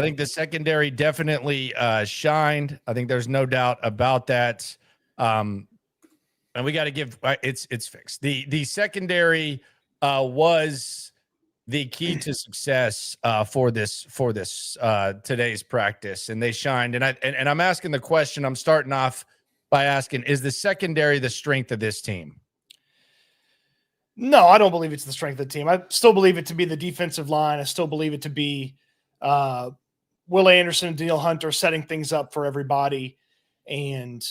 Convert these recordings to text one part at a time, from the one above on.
I think the secondary definitely shined. I think there's no doubt about that. And we got to give it's fixed. The secondary was the key to success for this today's practice, and they shined. And I'm asking the question. I'm starting off by asking: is the secondary the strength of this team? No, I don't believe it's the strength of the team. I still believe it to be the defensive line. I still believe it to be Will Anderson and Danielle Hunter setting things up for everybody. And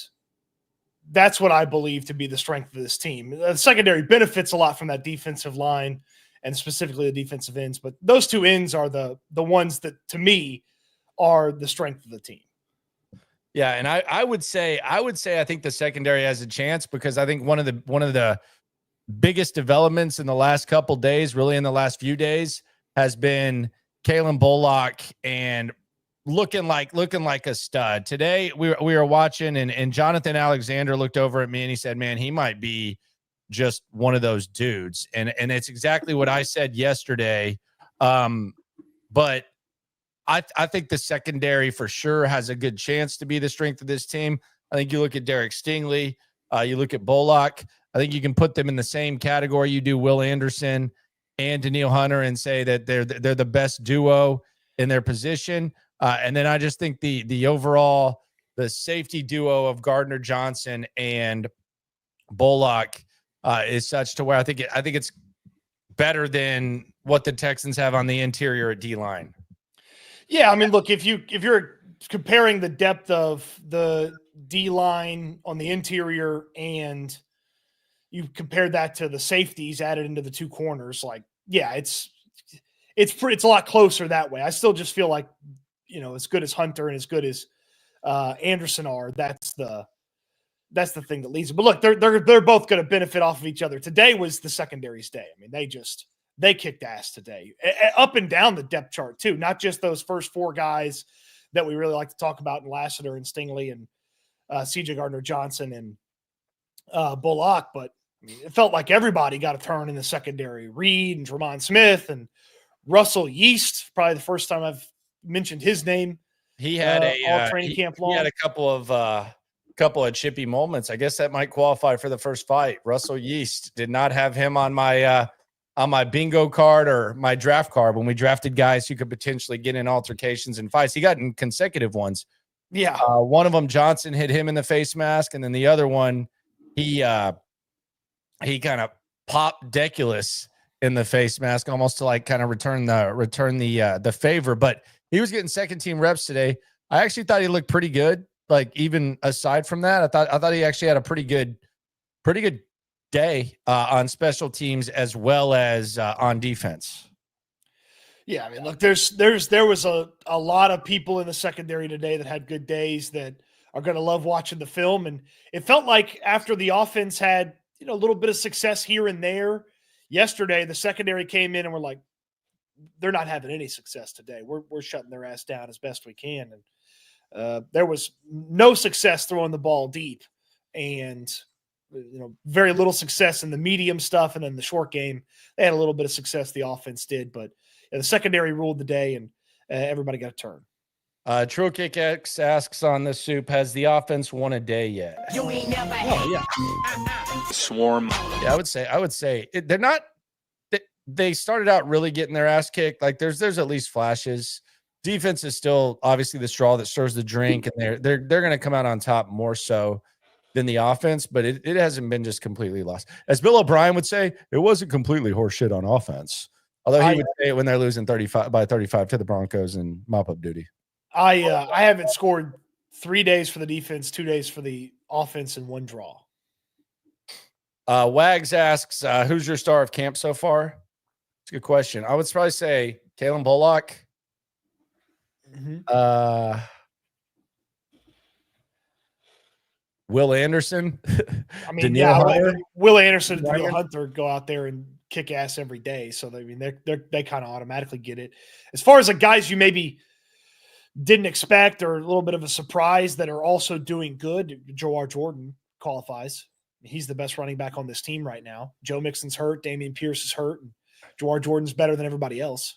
that's what I believe to be the strength of this team. The secondary benefits a lot from that defensive line and specifically the defensive ends. But those two ends are the ones that, to me, are the strength of the team. Yeah, and I would say I think the secondary has a chance because I think one of the biggest developments in the last couple days, really in the last few days, has been Kalen Bullock and looking like a stud. Today we were watching and Jonathan Alexander looked over at me and he said, "Man, he might be just one of those dudes." And it's exactly what I said yesterday. But I think the secondary for sure has a good chance to be the strength of this team. I think you look at Derek Stingley, you look at Bullock. I think you can put them in the same category you do Will Anderson and Danielle Hunter and say that they're the best duo in their position. And then I just think the overall the safety duo of Gardner Johnson and Bullock is such to where I think it's better than what the Texans have on the interior at D-line. Yeah, I mean, look, if you're comparing the depth of the D-line on the interior and you compare that to the safeties added into the two corners, like, yeah, it's a lot closer that way. I still just feel like, as good as Hunter and as good as Anderson are, that's the thing that leads them. But look, they're both going to benefit off of each other. Today was the secondary's day. I mean, they kicked ass today, up and down the depth chart too. Not just those first four guys that we really like to talk about in Lassiter and Stingley and C.J. Gardner-Johnson and Bullock, but I mean, it felt like everybody got a turn in the secondary. Reed and Tremont Smith and Russell Yeast, probably the first time I've mentioned his name. He had all training camp long. He had a couple of chippy moments. I guess that might qualify for the first fight. Russell Yeast, did not have him on my bingo card or my draft card when we drafted guys who could potentially get in altercations and fights. He got in consecutive ones. Yeah. One of them, Johnson hit him in the face mask, and then the other one, he kind of popped Deculus in the face mask, almost to like kind of return the favor. But he was getting second team reps today. I actually thought he looked pretty good. Like, even aside from that, I thought he actually had a pretty good day on special teams as well as on defense. Yeah, I mean, look, there was a lot of people in the secondary today that had good days that are going to love watching the film. And it felt like after the offense had, a little bit of success here and there yesterday, the secondary came in and we're like, they're not having any success today. We're shutting their ass down as best we can. And there was no success throwing the ball deep and, very little success in the medium stuff. And then the short game, they had a little bit of success. The offense did, but the secondary ruled the day and everybody got a turn. True Kick X asks on the soup, has the offense won a day yet? You ain't never Swarm. Yeah, I would say they're not. They started out really getting their ass kicked. Like there's at least flashes. Defense is still obviously the straw that stirs the drink, and they're going to come out on top more so than the offense. But it hasn't been just completely lost. As Bill O'Brien would say, it wasn't completely horseshit on offense. Although he would say it when they're losing 35 to the Broncos in mop-up duty. I haven't scored 3 days for the defense, 2 days for the offense, and one draw. Wags asks, who's your star of camp so far? It's a good question. I would probably say Kalen Bullock. Mm-hmm. Will Anderson. I mean, Will Anderson and Danielle Hunter go out there and kick ass every day. So, I mean, they kind of automatically get it. As far as the guys you maybe didn't expect or a little bit of a surprise that are also doing good, Joe Jordan qualifies. He's the best running back on this team right now. Joe Mixon's hurt. Damian Pierce is hurt. And Joe Jordan's better than everybody else.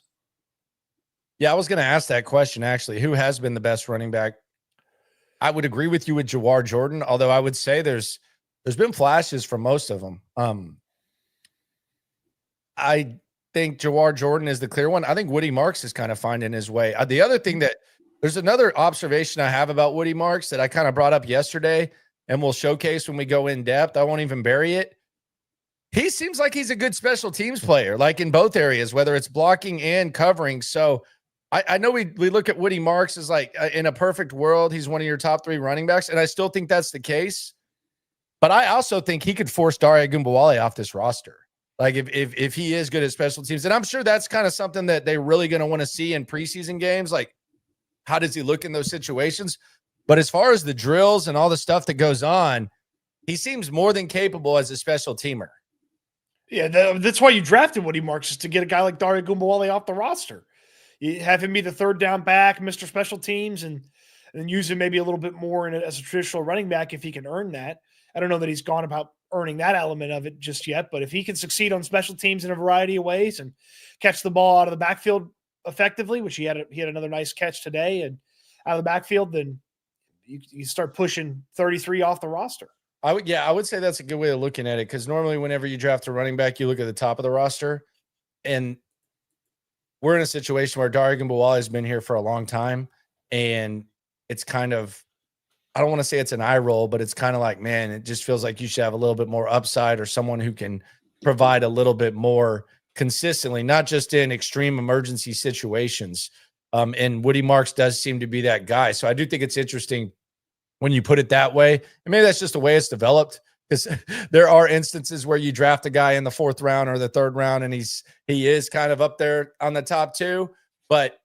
Yeah, I was going to ask that question, actually. Who has been the best running back? I would agree with you with Jawar Jordan, although I would say there's been flashes from most of them. I think Jawar Jordan is the clear one. I think Woody Marks is kind of finding his way. The other thing that there's another observation I have about Woody Marks that I kind of brought up yesterday and we'll showcase when we go in depth. I won't even bury it. He seems like he's a good special teams player, like in both areas, whether it's blocking and covering. So I know we look at Woody Marks as like in a perfect world, he's one of your top 3 running backs. And I still think that's the case. But I also think he could force Dare Ogunbowale off this roster. Like if he is good at special teams, and I'm sure that's kind of something that they're really going to want to see in preseason games. Like, how does he look in those situations? But as far as the drills and all the stuff that goes on, he seems more than capable as a special teamer. Yeah, that's why you drafted Woody Marks, is to get a guy like Dare Ogunbowale off the roster. You have him be the third down back, Mr. Special Teams, and use him maybe a little bit more as a traditional running back if he can earn that. I don't know that he's gone about earning that element of it just yet, but if he can succeed on special teams in a variety of ways and catch the ball out of the backfield effectively, which he had another nice catch today and out of the backfield, then you start pushing 33 off the roster. I would say that's a good way of looking at it, because normally whenever you draft a running back, you look at the top of the roster, and we're in a situation where Dare Ogunbowale has been here for a long time, and it's kind of, I don't want to say it's an eye roll, but it's kind of like, man, it just feels like you should have a little bit more upside or someone who can provide a little bit more consistently, not just in extreme emergency situations. And Woody Marks does seem to be that guy. So I do think it's interesting when you put it that way. And maybe that's just the way it's developed, because there are instances where you draft a guy in the 4th round or the 3rd round, and he is kind of up there on the top 2, but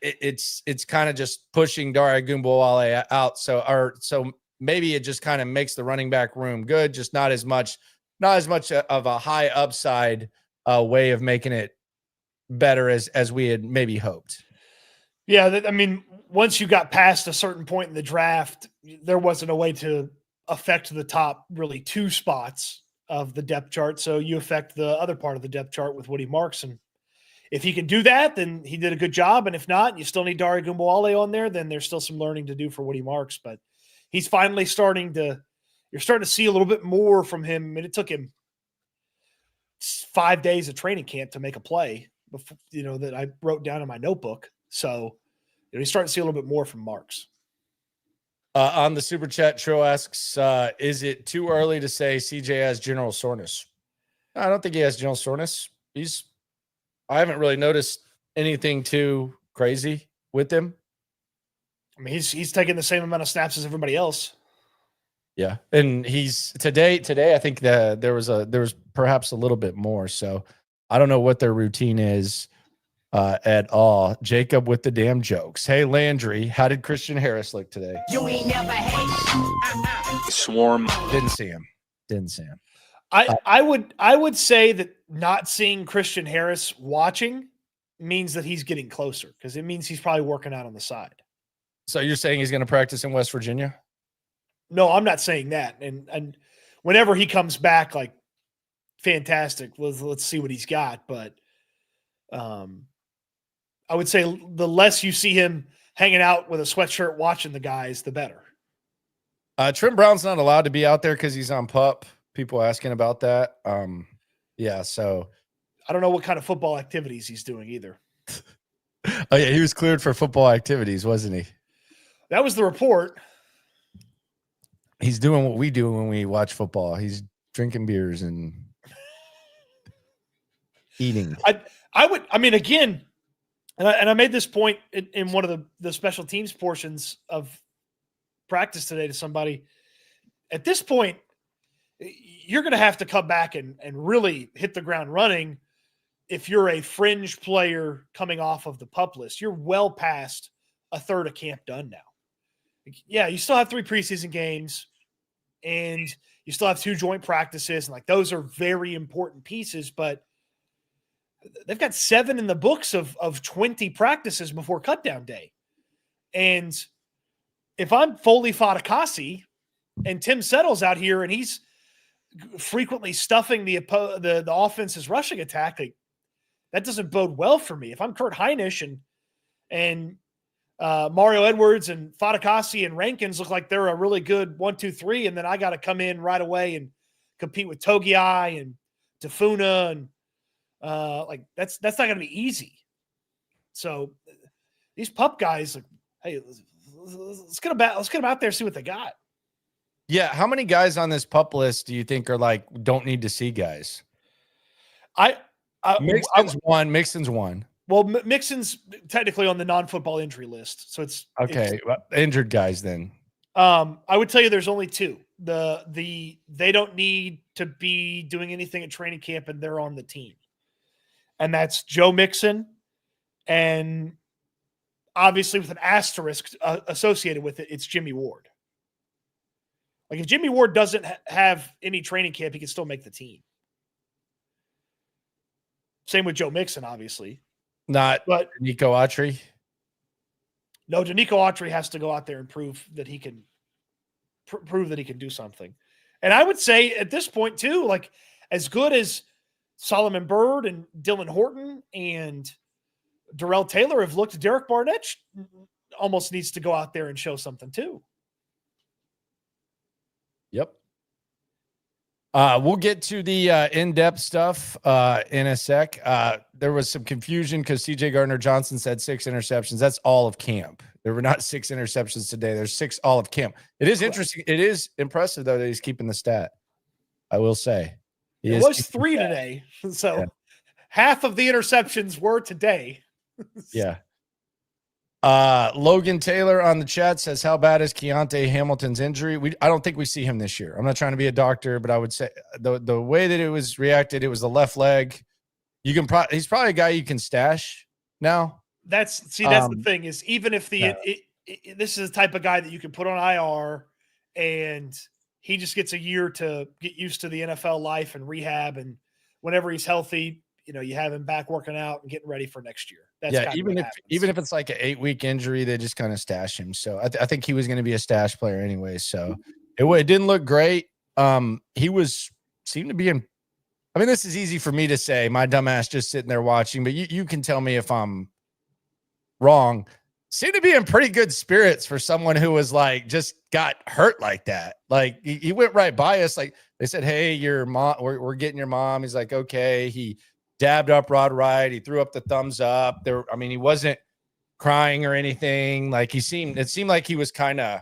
it's kind of just pushing Dare Ogunbowale out. So maybe it just kind of makes the running back room good, just not as much of a high upside way of making it better as we had maybe hoped. Yeah, I mean, once you got past a certain point in the draft, there wasn't a way to affect the top really 2 spots of the depth chart. So you affect the other part of the depth chart with Woody Marks. And if he can do that, then he did a good job. And if not, you still need Dare Ogunbowale on there, then there's still some learning to do for Woody Marks. But he's finally you're starting to see a little bit more from him. And it took him 5 days of training camp to make a play, before, that I wrote down in my notebook. So he's starting to see a little bit more from Marks. On the super chat, Tro asks, is it too early to say CJ has general soreness? I don't think he has general soreness. I haven't really noticed anything too crazy with him. I mean, he's taking the same amount of snaps as everybody else. Yeah, and he's today. I think that there was perhaps a little bit more. So I don't know what their routine is at all. Jacob with the damn jokes. Hey Landry, how did Christian Harris look today? You ain't never hate. Swarm. Didn't see him. I would say that not seeing Christian Harris watching means that he's getting closer, because it means he's probably working out on the side. So you're saying he's going to practice in West Virginia? No, I'm not saying that. And whenever he comes back, like, fantastic. Let's see what he's got. But I would say the less you see him hanging out with a sweatshirt watching the guys, the better. Trent Brown's not allowed to be out there because he's on PUP. People asking about that. Yeah, so I don't know what kind of football activities he's doing either. Oh yeah, he was cleared for football activities, wasn't he? That was the report. He's doing what we do when we watch football. He's drinking beers and eating. I mean, again, and I made this point in one of the special teams portions of practice today to somebody. At this point, you're going to have to come back and really hit the ground running if you're a fringe player coming off of the PUP list. You're well past a third of camp done now. Yeah, you still have 3 preseason games, and you still have 2 joint practices, and like those are very important pieces, but they've got 7 in the books of 20 practices before cutdown day. And if I'm Foley Fatukasi and Tim Settle's out here and he's frequently stuffing the offense's rushing attack, like, that doesn't bode well for me. If I'm Kurt Heinisch and And Mario Edwards and Fadakasi and Rankins look like they're a really good 1-2-3. And then I got to come in right away and compete with Togiai and Tafuna. And that's not going to be easy. So these pup guys, like, hey, let's get them out there, see what they got. Yeah. How many guys on this pup list do you think are like, don't need to see guys? Mixon's one. Well, Mixon's technically on the non-football injury list, so it's okay. Injured guys then. I would tell you there's only two. They don't need to be doing anything at training camp, and they're on the team, and that's Joe Mixon, and obviously with an asterisk associated with it, it's Jimmy Ward. Like if Jimmy Ward doesn't have any training camp, he can still make the team. Same with Joe Mixon, obviously. But Nico Autry. No, Danico Autry has to go out there and prove that he can do something. And I would say at this point too, like as good as Solomon Byrd and Dylan Horton and Darrell Taylor have looked, Derek Barnett almost needs to go out there and show something too. Yep. We'll get to the in-depth stuff in a sec. There was some confusion because CJ Gardner-Johnson said 6 interceptions. That's all of camp. There were not 6 interceptions today. There's 6 all of camp. It is interesting. It is impressive, though, that he's keeping the stat. I will say. It was 3 today. So yeah. Half of the interceptions were today. Yeah. Logan Taylor on the chat says, how bad is Keontae Hamilton's injury? I don't think we see him this year. I'm not trying to be a doctor, but I would say the way that it was reacted, it was the left leg. He's probably a guy you can stash now. That's the thing is even if this is the type of guy that you can put on IR and he just gets a year to get used to the NFL life and rehab. And whenever he's healthy, you have him back working out and getting ready for next year. That's even if it's like an 8-week injury, they just kind of stash him. So I think he was going to be a stash player anyway. So it didn't look great. He seemed to be in. I mean, this is easy for me to say. My dumbass just sitting there watching, but you can tell me if I'm wrong. Seemed to be in pretty good spirits for someone who was like just got hurt like that. Like he went right by us. Like they said, "Hey, your mom, we're getting your mom." He's like, "Okay." He dabbed up Rod Wright. He threw up the thumbs up. He wasn't crying or anything. Like it seemed like he was kind of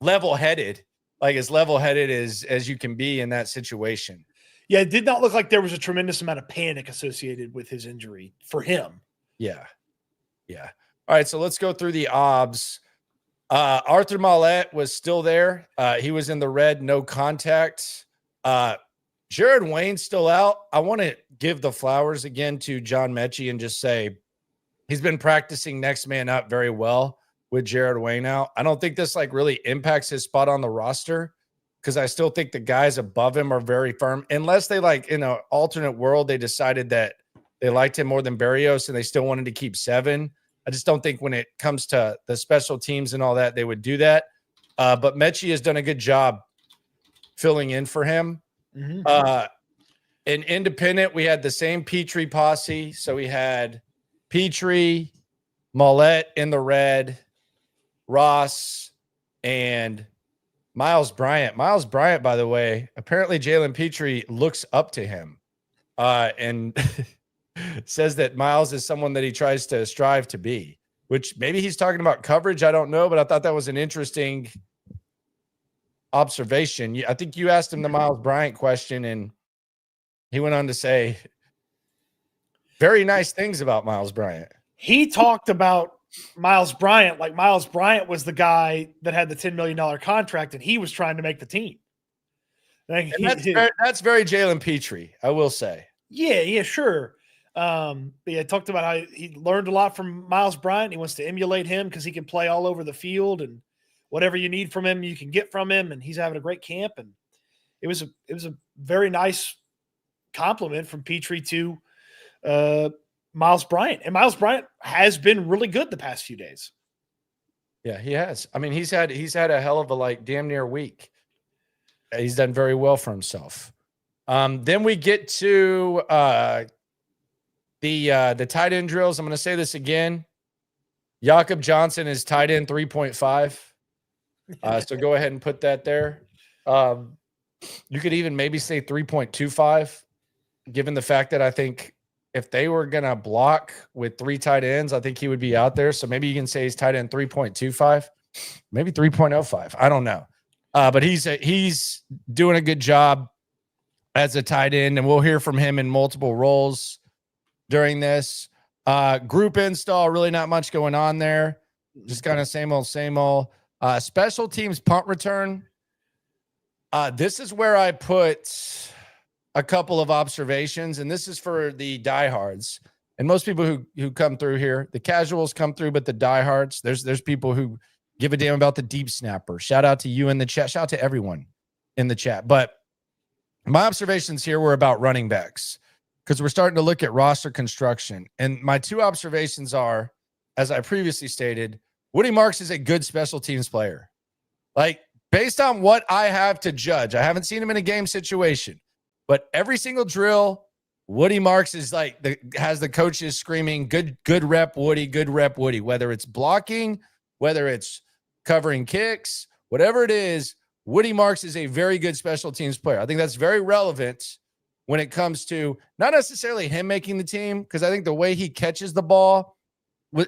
level-headed, like as level-headed as you can be in that situation. Yeah, it did not look like there was a tremendous amount of panic associated with his injury for him. Yeah. Yeah. All right, so let's go through the obs. Arthur Maulet was still there. He was in the red, no contact. Jared Wayne's still out. I want to give the flowers again to John Mechie and just say he's been practicing next man up very well with Jared Wayne out. I don't think this really impacts his spot on the roster because I still think the guys above him are very firm. Unless they in an alternate world, they decided that they liked him more than Berrios and they still wanted to keep 7. I just don't think when it comes to the special teams and all that, they would do that. But Mechie has done a good job filling in for him. Mm-hmm. In independent, we had the same Petrie posse. So we had Petrie, Maulet in the red, Ross, and Miles Bryant. Miles Bryant, by the way, apparently Jalen Petrie looks up to him and says that Miles is someone that he tries to strive to be, which maybe he's talking about coverage. I don't know, but I thought that was an interesting observation. I think you asked him the Miles Bryant question, and he went on to say very nice things about Miles Bryant. He talked about Miles Bryant like Miles Bryant was the guy that had the $10 million contract, and he was trying to make the team. That's very Jalen Petrie, I will say. Yeah, sure. But talked about how he learned a lot from Miles Bryant. He wants to emulate him because he can play all over the field, and whatever you need from him, you can get from him. And he's having a great camp. And it was a very nice compliment from Petrie to Miles Bryant. And Miles Bryant has been really good the past few days. Yeah, he has. I mean, he's had a hell of a damn near week. He's done very well for himself. Then we get to the tight end drills. I'm going to say this again. Jakob Johnson is tight end 3.5. So go ahead and put that there. You could even maybe say 3.25, given the fact that I think if they were going to block with 3 tight ends, I think he would be out there. So maybe you can say he's tight end 3.25, maybe 3.05. I don't know. But he's doing a good job as a tight end, and we'll hear from him in multiple roles during this. Group install, really not much going on there. Just kind of same old, same old. Special teams punt return. This is where I put a couple of observations, and this is for the diehards. And most people who come through here, the casuals come through, but the diehards, there's people who give a damn about the deep snapper. Shout out to you in the chat. Shout out to everyone in the chat. But my observations here were about running backs because we're starting to look at roster construction. And my 2 observations are, as I previously stated, Woody Marks is a good special teams player. Like, based on what I have to judge, I haven't seen him in a game situation, but every single drill, Woody Marks is like has the coaches screaming, good rep, Woody, good rep, Woody, whether it's blocking, whether it's covering kicks, whatever it is, Woody Marks is a very good special teams player. I think that's very relevant when it comes to not necessarily him making the team, because I think the way he catches the ball,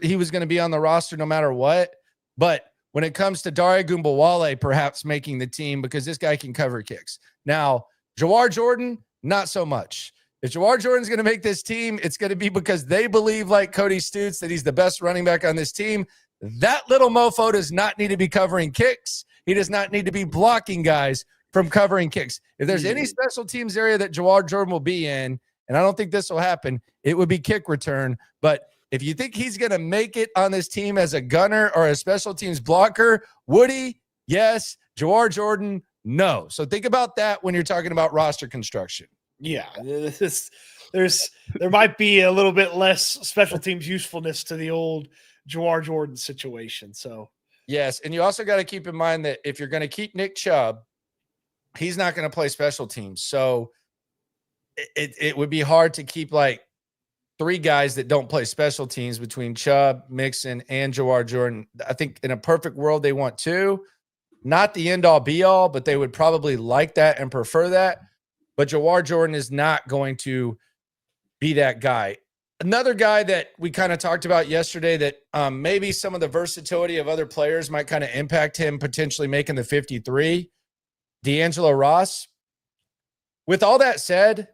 he was going to be on the roster no matter what. But when it comes to Dare Gumbawale perhaps making the team, because this guy can cover kicks. Now, Jawar Jordan, not so much. If Jawar Jordan's going to make this team, it's going to be because they believe, like Cody Stutes, that he's the best running back on this team. That little mofo does not need to be covering kicks. He does not need to be blocking guys from covering kicks. If there's any special teams area that Jawar Jordan will be in, and I don't think this will happen, it would be kick return. But if you think he's going to make it on this team as a gunner or a special teams blocker, Woody, yes. Jawar Jordan, no. So think about that when you're talking about roster construction. Yeah, there might be a little bit less special teams usefulness to the old Jawar Jordan situation. So yes, and you also got to keep in mind that if you're going to keep Nick Chubb, he's not going to play special teams. So it would be hard to keep like 3 guys that don't play special teams between Chubb, Mixon, and Jawar Jordan. I think in a perfect world, they want 2. Not the end-all, be-all, but they would probably like that and prefer that. But Jawar Jordan is not going to be that guy. Another guy that we kind of talked about yesterday that maybe some of the versatility of other players might kind of impact him potentially making the 53, D'Angelo Ross. With all that said,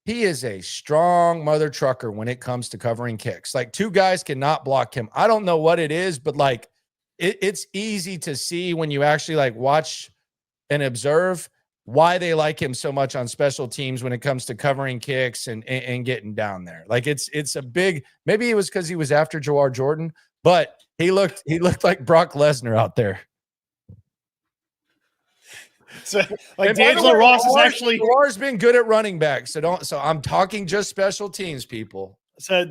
he is a strong mother trucker when it comes to covering kicks. Like 2 guys cannot block him. I don't know what it is, but like it's easy to see when you actually like watch and observe why they like him so much on special teams when it comes to covering kicks and getting down there. Like it's a big, maybe it was because he was after Jawar Jordan, but he looked like Brock Lesnar out there. So like D'Angelo Ross is actually Jawar's been good at running back. So I'm talking just special teams, people. So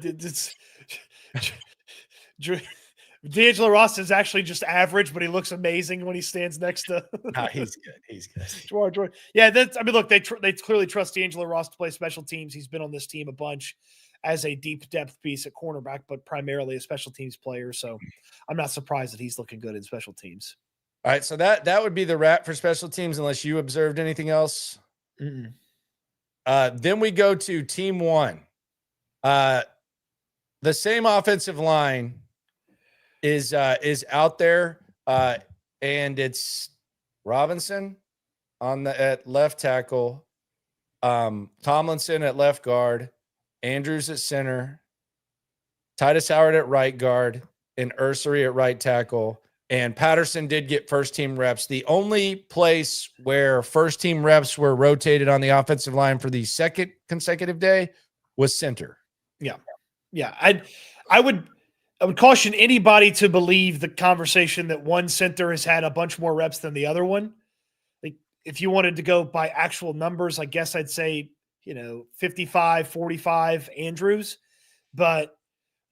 D'Angelo Ross is actually just average, but he looks amazing when he stands next to. He's good. He's good. Jordan. Yeah, look, they clearly trust D'Angelo Ross to play special teams. He's been on this team a bunch as a deep depth piece at cornerback, but primarily a special teams player. So I'm not surprised that he's looking good in special teams. All right, so that would be the wrap for special teams, unless you observed anything else. Then we go to team 1. The same offensive line is out there, and it's Robinson at left tackle, Tomlinson at left guard, Andrews at center, Titus Howard at right guard, and Ursery at right tackle. And Patterson did get first team reps. The only place where first team reps were rotated on the offensive line for the second consecutive day was center. Yeah. I would caution anybody to believe the conversation that one center has had a bunch more reps than the other one. Like if you wanted to go by actual numbers, I guess I'd say, 55, 45 Andrews, but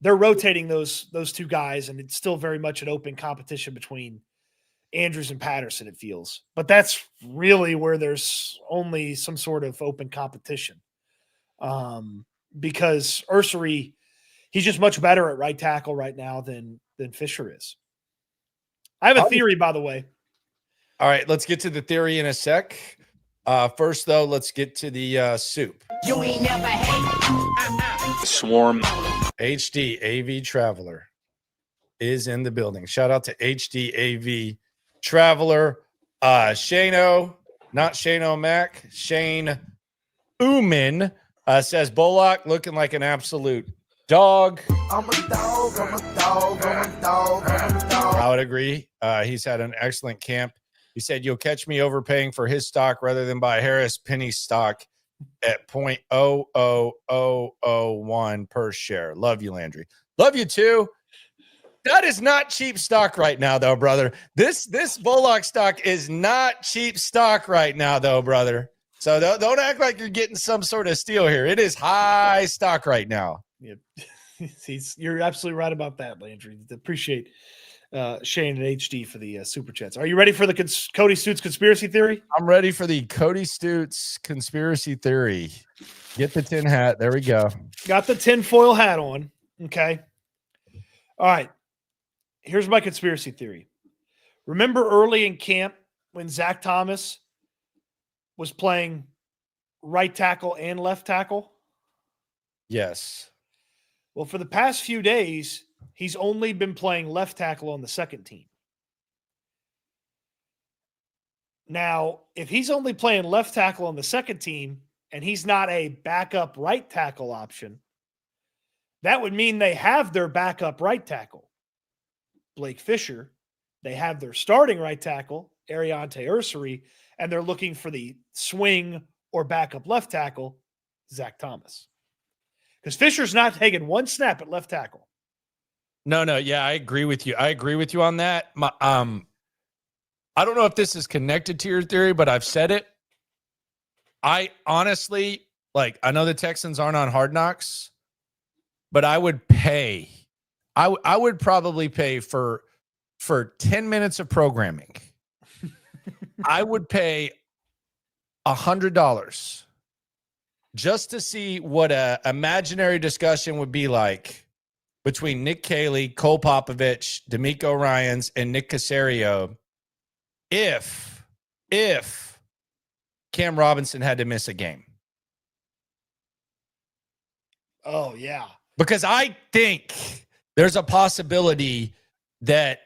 they're rotating those 2 guys, and it's still very much an open competition between Andrews and Patterson, it feels. But that's really where there's only some sort of open competition. Because Ursery, he's just much better at right tackle right now than than Fisher is. I have a theory, by the way. All right, let's get to the theory in a sec. First, though, let's get to the soup. You ain't never hate. Swarm. HD AV Traveler is in the building. Shout out to HD AV Traveler. Shano, not Shano Mac, Shane Uman says Bullock looking like an absolute dog. I'm a dog, I'm a dog, I'm a dog, I'm a dog. I would agree. He's had an excellent camp. He said, you'll catch me overpaying for his stock rather than buy Harris Penny stock at 0.00001 per share. Love you, Landry. Love you too. That is not cheap stock right now, though, brother. This Bullock stock is not cheap stock right now, though, brother. So don't act like you're getting some sort of steal here. It is high stock right now. Yep. You're absolutely right about that, Landry. Appreciate Shane and HD for the super chats. Are you ready for the Cody Stutes conspiracy theory? I'm ready for the Cody Stutes conspiracy theory. Get the tin hat. There we go. Got the tinfoil hat on. Okay. All right. Here's my conspiracy theory. Remember early in camp when Zach Thomas was playing right tackle and left tackle? Yes. Well, for the past few days, he's only been playing left tackle on the second team. Now, if he's only playing left tackle on the second team and he's not a backup right tackle option, that would mean they have their backup right tackle, Blake Fisher. They have their starting right tackle, Ariante Ursary, and they're looking for the swing or backup left tackle, Zach Thomas. Because Fisher's not taking one snap at left tackle. No. Yeah, I agree with you. I agree with you on that. I don't know if this is connected to your theory, but I've said it. I honestly, I know the Texans aren't on Hard Knocks, but I would pay. I would probably pay for 10 minutes of programming. I would pay $100 just to see what a imaginary discussion would be like between Nick Caley, Cole Popovich, D'Amico Ryans, and Nick Caserio if Cam Robinson had to miss a game. Oh, yeah. Because I think there's a possibility that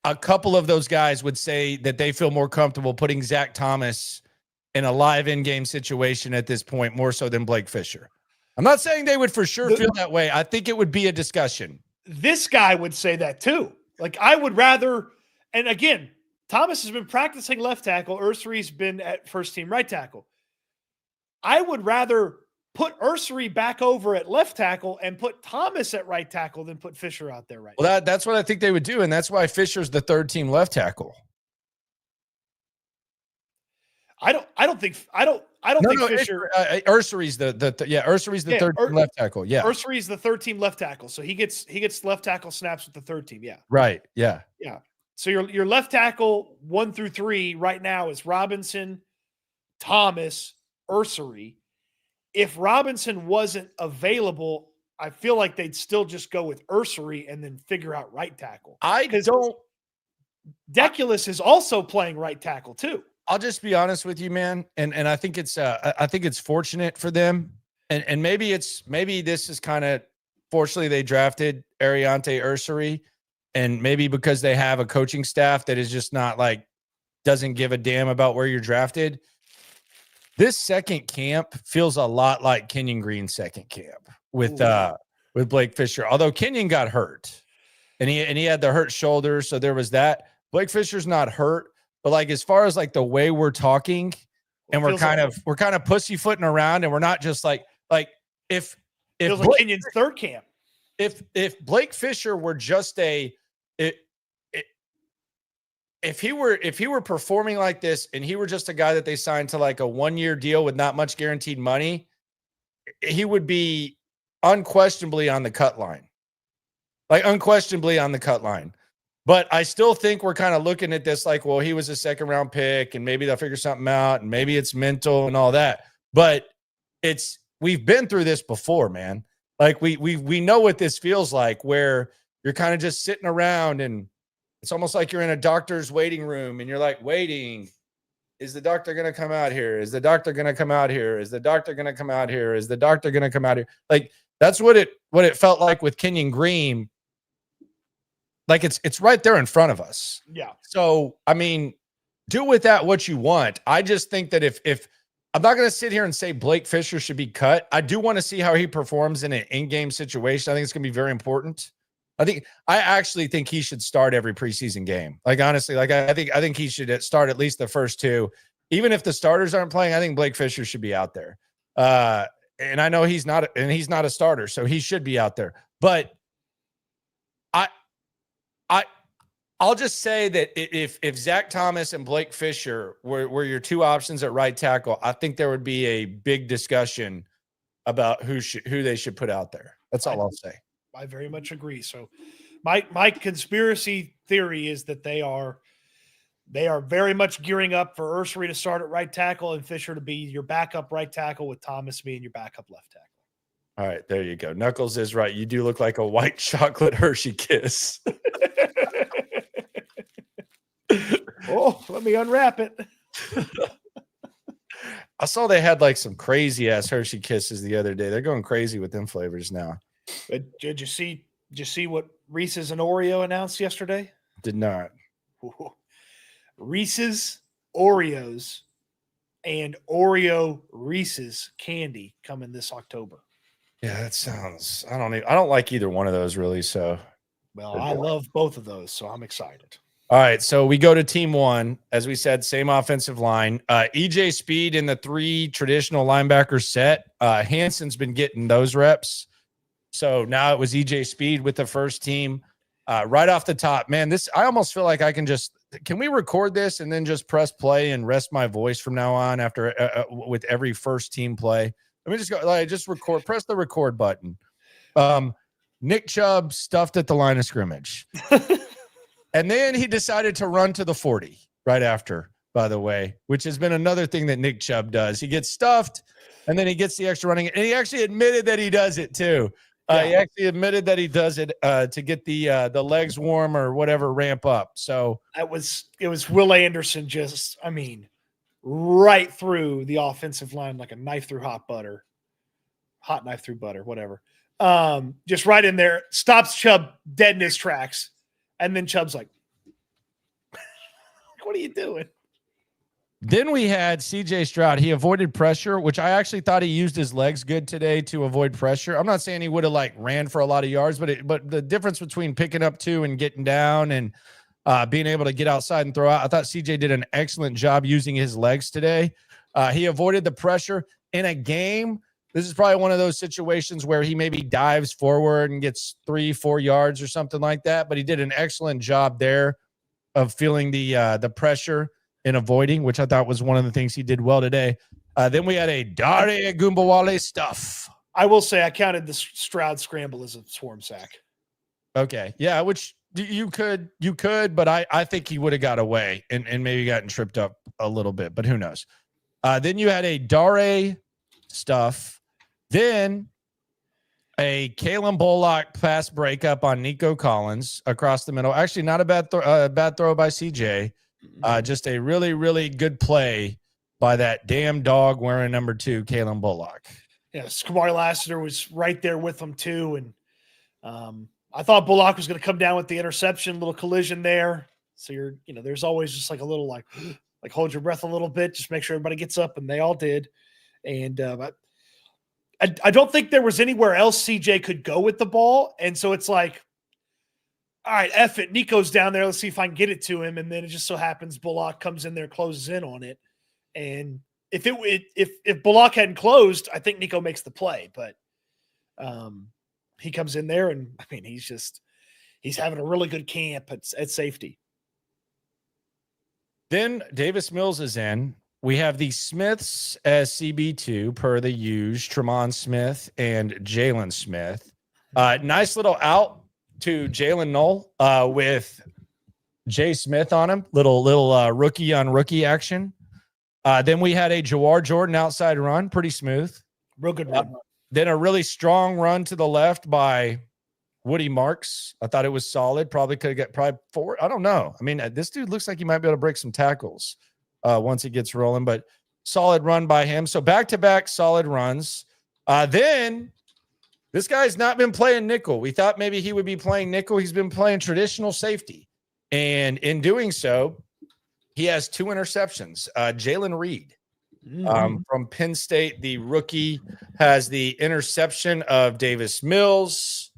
a couple of those guys would say that they feel more comfortable putting Zach Thomas in a live in-game situation at this point, more so than Blake Fisher. I'm not saying they would for sure feel that way. I think it would be a discussion. This guy would say that too. I would rather, and again, Thomas has been practicing left tackle. Ursary's been at first team right tackle. I would rather put Ursary back over at left tackle and put Thomas at right tackle than put Fisher out there right now. Well, that's what I think they would do, and that's why Fisher's the third team left tackle. I don't think Fisher. Ursary's Ursary's the third team left tackle. Yeah, Ursary's the third team left tackle, so he gets left tackle snaps with the third team. Yeah, right. Yeah. So your left tackle 1 through 3 right now is Robinson, Thomas, Ursary. If Robinson wasn't available, I feel like they'd still just go with Ursary and then figure out right tackle. Deculus is also playing right tackle too. I'll just be honest with you, man, and I think it's fortunate for them, and maybe this is kind of fortunately they drafted Ariante Ursary, and maybe because they have a coaching staff that is just not doesn't give a damn about where you're drafted. This second camp feels a lot like Kenyon Green's second camp with Blake Fisher. Although Kenyon got hurt, and he had the hurt shoulder, so there was that. Blake Fisher's not hurt, but as far as the way we're talking, and we're kind of pussyfooting around, and we're not just if Kenyon's third camp. If Blake Fisher were just if he were performing like this and he were just a guy that they signed to a 1-year deal with not much guaranteed money, he would be unquestionably on the cut line. Unquestionably on the cut line. But I still think we're kind of looking at this well, he was a second round pick and maybe they'll figure something out and maybe it's mental and all that. But we've been through this before, man. We know what this feels like, where you're kind of just sitting around, and it's almost like you're in a doctor's waiting room, and you're like waiting. Is the doctor going to come out here? Is the doctor going to come out here? Is the doctor going to come out here? Is the doctor going to come out here? Like, that's what it felt like with Kenyon Green. Like, it's right there in front of us. Yeah. So, I mean, do with that what you want. I just think that if I'm not going to sit here and say Blake Fisher should be cut, I do want to see how he performs in an in-game situation. I think it's going to be very important. I actually think he should start every preseason game. Like, honestly, like I think he should start at least the first two. Even if the starters aren't playing, I think Blake Fisher should be out there. And I know he's not a starter, so he should be out there. But I'll just say that if Zach Thomas and Blake Fisher were your two options at right tackle, I think there would be a big discussion about who they should put out there. That's all I'll say. I very much agree. So my conspiracy theory is that they are very much gearing up for Ursery to start at right tackle and Fisher to be your backup right tackle, with Thomas being your backup left tackle. All right, there you go. Knuckles is right. You do look like a white chocolate Hershey Kiss. Oh, let me unwrap it. I saw they had like some crazy ass Hershey Kisses the other day. They're going crazy with them flavors now. But did you see what Reese's and Oreo announced yesterday? Did not. Ooh. Reese's, Oreos, and Oreo Reese's candy coming this October. Yeah, that sounds. I don't like either one of those really. So, well, I love both of those, so I'm excited. All right, so we go to team one. As we said, same offensive line. EJ Speed in the three traditional linebacker set. Hanson's been getting those reps. So now it was EJ Speed with the first team. Right off the top, man, I almost feel like can we record this and then just press play and rest my voice from now on after with every first team play? Let me just go, just record, press the record button. Nick Chubb stuffed at the line of scrimmage. And then he decided to run to the 40 right after, by the way, which has been another thing that Nick Chubb does. He gets stuffed, and then he gets the extra running. And he actually admitted that he does it, too. He actually admitted that he does it to get the legs warm or whatever, ramp up. So it was Will Anderson right through the offensive line like a knife through hot knife through butter, whatever. Just right in there, stops Chubb dead in his tracks. And then Chubb's like, what are you doing? Then we had CJ Stroud. He avoided pressure, which I actually thought he used his legs good today to avoid pressure. I'm not saying he would have ran for a lot of yards, but the difference between picking up two and getting down and being able to get outside and throw out, I thought CJ did an excellent job using his legs today. He avoided the pressure in a game. This is probably one of those situations where he maybe dives forward and gets 3-4 yards or something like that. But he did an excellent job there of feeling the pressure and avoiding, which I thought was one of the things he did well today. Then we had a Dare Gumbawale stuff. I will say I counted the Stroud scramble as a swarm sack. Okay. Yeah, which you could, but I think he would have got away and maybe gotten tripped up a little bit, but who knows? Then you had a Dare stuff. Then a Kalen Bullock pass breakup on Nico Collins across the middle. Actually, not a bad throw by CJ. Just a really, really good play by that damn dog wearing number 2, Kalen Bullock. Yeah, Skamari Lassiter was right there with him too. And I thought Bullock was going to come down with the interception, little collision there. So there's always just like a little like hold your breath a little bit, just make sure everybody gets up, and they all did. And I don't think there was anywhere else CJ could go with the ball. And so it's like, all right, F it. Nico's down there. Let's see if I can get it to him. And then it just so happens Bullock comes in there, closes in on it. And if Bullock hadn't closed, I think Nico makes the play. But he comes in there, and he's having a really good camp at safety. Then Davis Mills is in. We have the Smiths as CB2 per the use, Tremont Smith and Jalen Smith. Nice little out to Jalen Knoll with Jay Smith on him. Little rookie on rookie action. Then we had a Jawar Jordan outside run, pretty smooth. Real good run. Then a really strong run to the left by Woody Marks, I thought it was solid. Probably could have got probably 4. I don't know. I mean, this dude looks like he might be able to break some tackles once he gets rolling, but solid run by him. So back-to-back solid runs. Then this guy's not been playing nickel. We thought maybe he would be playing nickel. He's been playing traditional safety. And in doing so, he has 2 interceptions. Jalen Reed from Penn State, the rookie, has the interception of Davis Mills.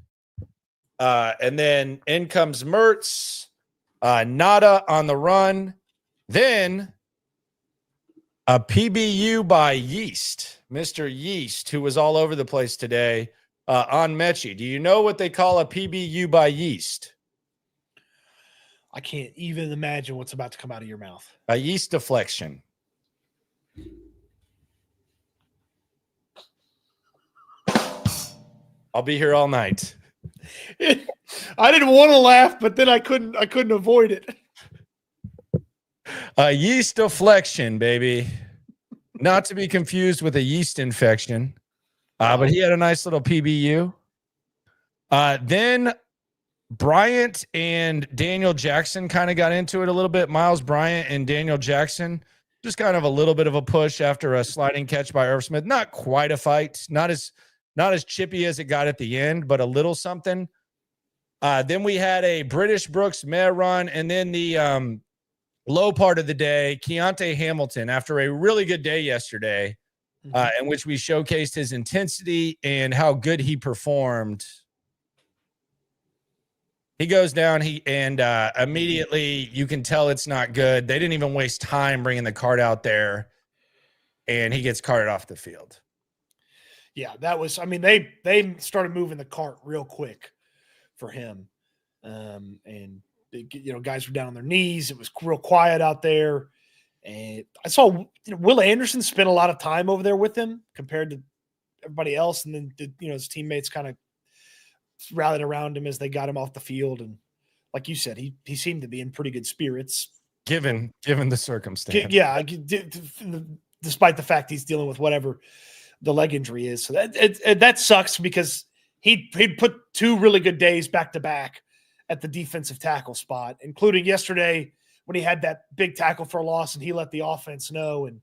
And then in comes Mertz, Nada on the run. Then a PBU by Yeast, Mr. Yeast, who was all over the place today on Mechie. Do you know what they call a PBU by Yeast? I can't even imagine what's about to come out of your mouth. A yeast deflection. I'll be here all night. I didn't want to laugh, but then I couldn't avoid it. A yeast deflection, baby. Not to be confused with a yeast infection. But he had a nice little PBU. Then Bryant and Daniel Jackson kind of got into it a little bit. Miles Bryant and Daniel Jackson, just kind of a little bit of a push after a sliding catch by Irv Smith. Not quite a fight. Not as chippy as it got at the end, but a little something. Then we had a British Brooks mare run, and then the low part of the day, Keontae Hamilton, after a really good day yesterday, in which we showcased his intensity and how good he performed. He goes down, immediately you can tell it's not good. They didn't even waste time bringing the cart out there, and he gets carted off the field. Yeah, that was. I mean, they started moving the cart real quick for him, and guys were down on their knees. It was real quiet out there, and I saw Will Anderson spent a lot of time over there with him compared to everybody else, and then his teammates kind of rallied around him as they got him off the field, and like you said, he seemed to be in pretty good spirits given the circumstance. Yeah, despite the fact he's dealing with whatever the leg injury is. So that sucks because he'd put 2 really good days back to back at the defensive tackle spot, including yesterday when he had that big tackle for a loss and he let the offense know. And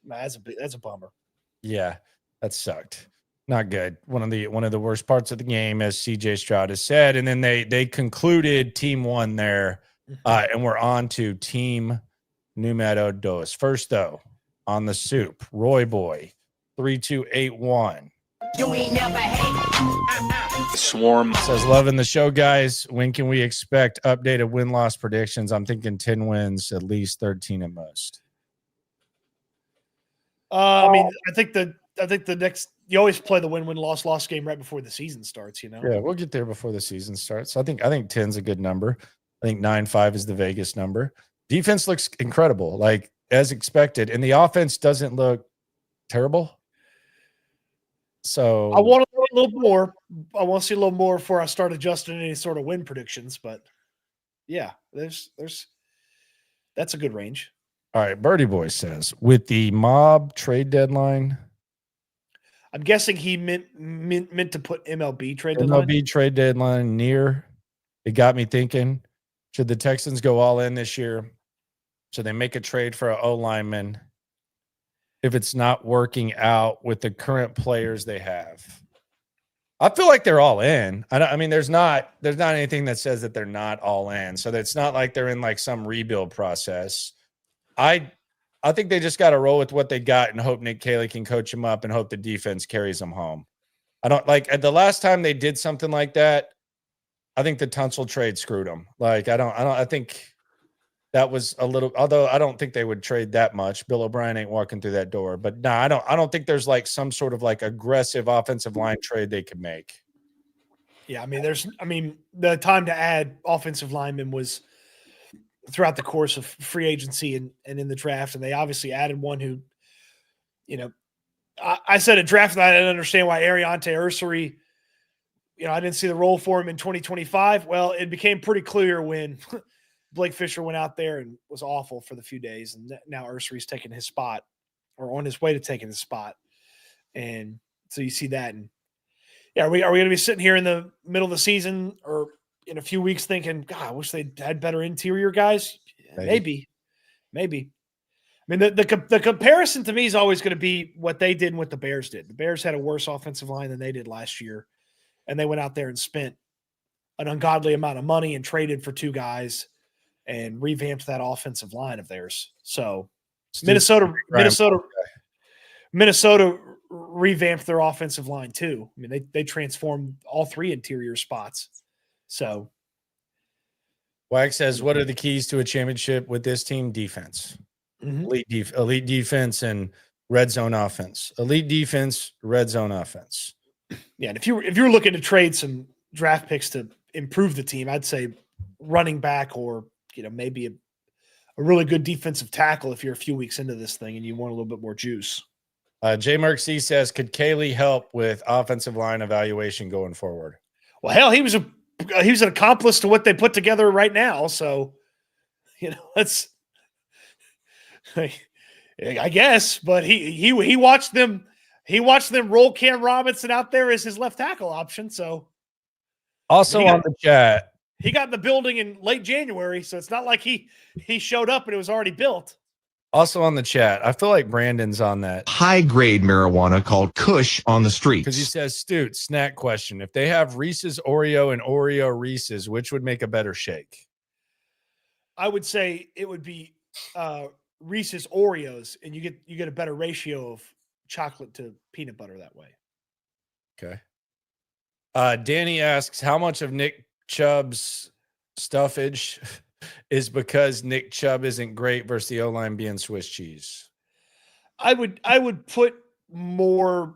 that's a bummer. Yeah, that sucked. Not good. One of the worst parts of the game, as CJ Stroud has said. And then they concluded team 1 there, and we're on to team Numero Dos. First, though, on the soup, Roy Boy, 3281. You ain't never hate. Swarm Says, loving the show, guys. When can we expect updated win-loss predictions? I'm thinking 10 wins, at least 13 at most. I mean, I think the next, you always play the win-loss game right before the season starts, Yeah, we'll get there before the season starts. I think 10's a good number. I think 9-5 is the Vegas number. Defense looks incredible, like as expected, and the offense doesn't look terrible. So I want to see a little more. I want to see a little more before I start adjusting any sort of win predictions. But yeah, that's a good range. All right, Birdie Boy says, with the mob trade deadline, I'm guessing he meant to put MLB trade deadline. MLB trade deadline near. It got me thinking, should the Texans go all in this year? Should they make a trade for an O lineman if it's not working out with the current players they have? I feel like they're all in. I mean, there's not anything that says that they're not all in. So it's not like they're in like some rebuild process. I think they just got to roll with what they got and hope Nick Caley can coach them up and hope the defense carries them home. I don't like at the last time they did something like that. I think the Tunsil trade screwed them. Like, I think that was a little, although I don't think they would trade that much. Bill O'Brien ain't walking through that door, but no, I don't think there's like some sort of like aggressive offensive line trade they could make. Yeah. I mean, the time to add offensive linemen was throughout the course of free agency and in the draft. And they obviously added one who, I said at draft night, I didn't understand why Ariante Ursary, I didn't see the role for him in 2025. Well, it became pretty clear when Blake Fisher went out there and was awful for the few days. And now Ursary's taking his spot or on his way to taking his spot. And so you see that. And Yeah, are we going to be sitting here in the middle of the season or in a few weeks thinking, God, I wish they had better interior guys? Maybe. I mean, the comparison to me is always going to be what they did and what the Bears did. The Bears had a worse offensive line than they did last year, and they went out there and spent an ungodly amount of money and traded for 2 guys and revamped that offensive line of theirs. So Minnesota revamped their offensive line too. I mean, they transformed all 3 interior spots. So Wax says, what are the keys to a championship with this team? Defense. Elite defense and red zone offense. Elite defense, red zone offense. Yeah, and if you're looking to trade some draft picks to improve the team, I'd say running back or maybe a really good defensive tackle if you're a few weeks into this thing and you want a little bit more juice. J. Merck C says, could Kaylee help with offensive line evaluation going forward? Well, hell, he was an accomplice to what they put together right now. So, that's I guess, but he watched them. He watched them roll Cam Robinson out there as his left tackle option. So, also on the chat, he got in the building in late January, so it's not like he showed up and it was already built. Also on the chat, I feel like Brandon's on that high-grade marijuana called Kush on the streets. because he says, Stute, snack question. If they have Reese's Oreo and Oreo Reese's, which would make a better shake? I would say it would be Reese's Oreos, and you get a better ratio of chocolate to peanut butter that way. Okay. Danny asks, how much of Nick Chubb's stuffage is because Nick Chubb isn't great versus the O-line being Swiss cheese? I would put more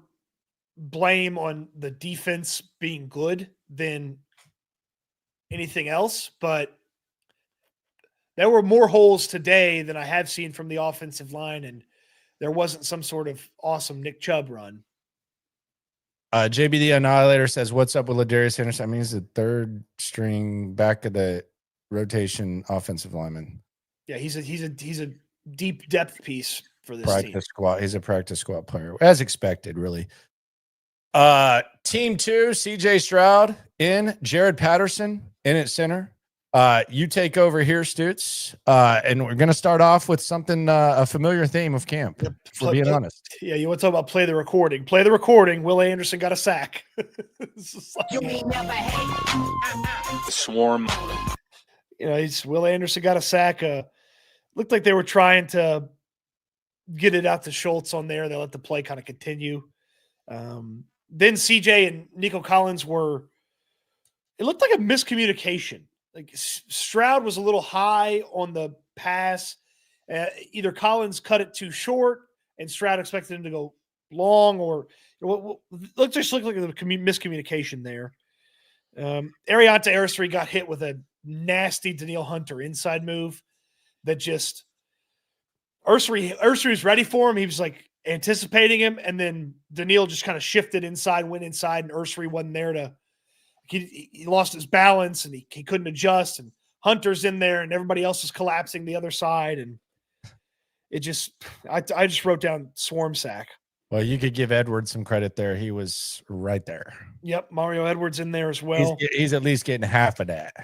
blame on the defense being good than anything else, but there were more holes today than I have seen from the offensive line, and there wasn't some sort of awesome Nick Chubb run. JB the Annihilator says, what's up with Ladarius Henderson? I mean, he's the 3rd string back of the rotation offensive lineman. Yeah, he's a deep depth piece for this Practice team. squad. He's a practice squad player, as expected, really. Team 2, CJ Stroud in, Jared Patterson in at center. You take over here, Stutz. And we're going to start off with something, a familiar theme of camp, for being honest. Yeah, you want to talk about play the recording. Play the recording. Will Anderson got a sack. You ain't never hate. Swarm. Will Anderson got a sack. Looked like they were trying to get it out to Schultz on there. They let the play kind of continue. Then CJ and Nico Collins it looked like a miscommunication. Like Stroud was a little high on the pass. Either Collins cut it too short and Stroud expected him to go long, or looked like a miscommunication there. Ariante Aristry got hit with a nasty Danielle Hunter inside move that just Aristry was ready for him. He was like anticipating him, and then Danielle just kind of shifted inside, went inside, and Aristry wasn't there to. He lost his balance and he couldn't adjust, and Hunter's in there and everybody else is collapsing the other side. And it just, I just wrote down swarm sack. Well, you could give Edwards some credit there. He was right there. Yep. Mario Edwards in there as well. He's at least getting half of that.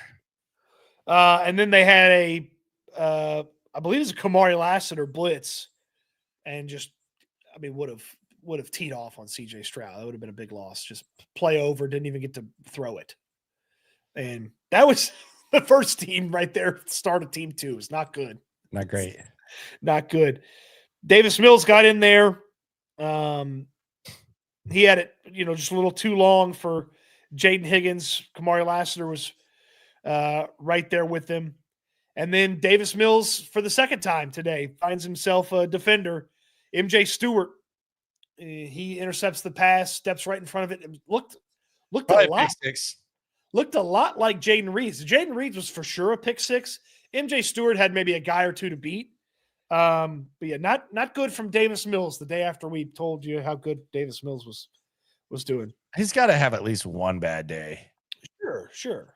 And then they had I believe it's a Kamari Lassiter blitz, and just, would have teed off on CJ Stroud. That would have been a big loss. Just play over, didn't even get to throw it. And that was the first team right there. Start of team 2. It's not good. Not great. Not good. Davis Mills got in there. He had it, just a little too long for Jaden Higgins. Kamari Lassiter was right there with him. And then Davis Mills, for the second time today, finds himself a defender. MJ Stewart, he intercepts the pass, steps right in front of it. It looked Probably a lot. pick six. Looked a lot like Jaden Reeves. Jaden Reeves was for sure a pick six. MJ Stewart had maybe a guy or two to beat. But yeah, not good from Davis Mills the day after we told you how good Davis Mills was doing. He's got to have at least one bad day. Sure.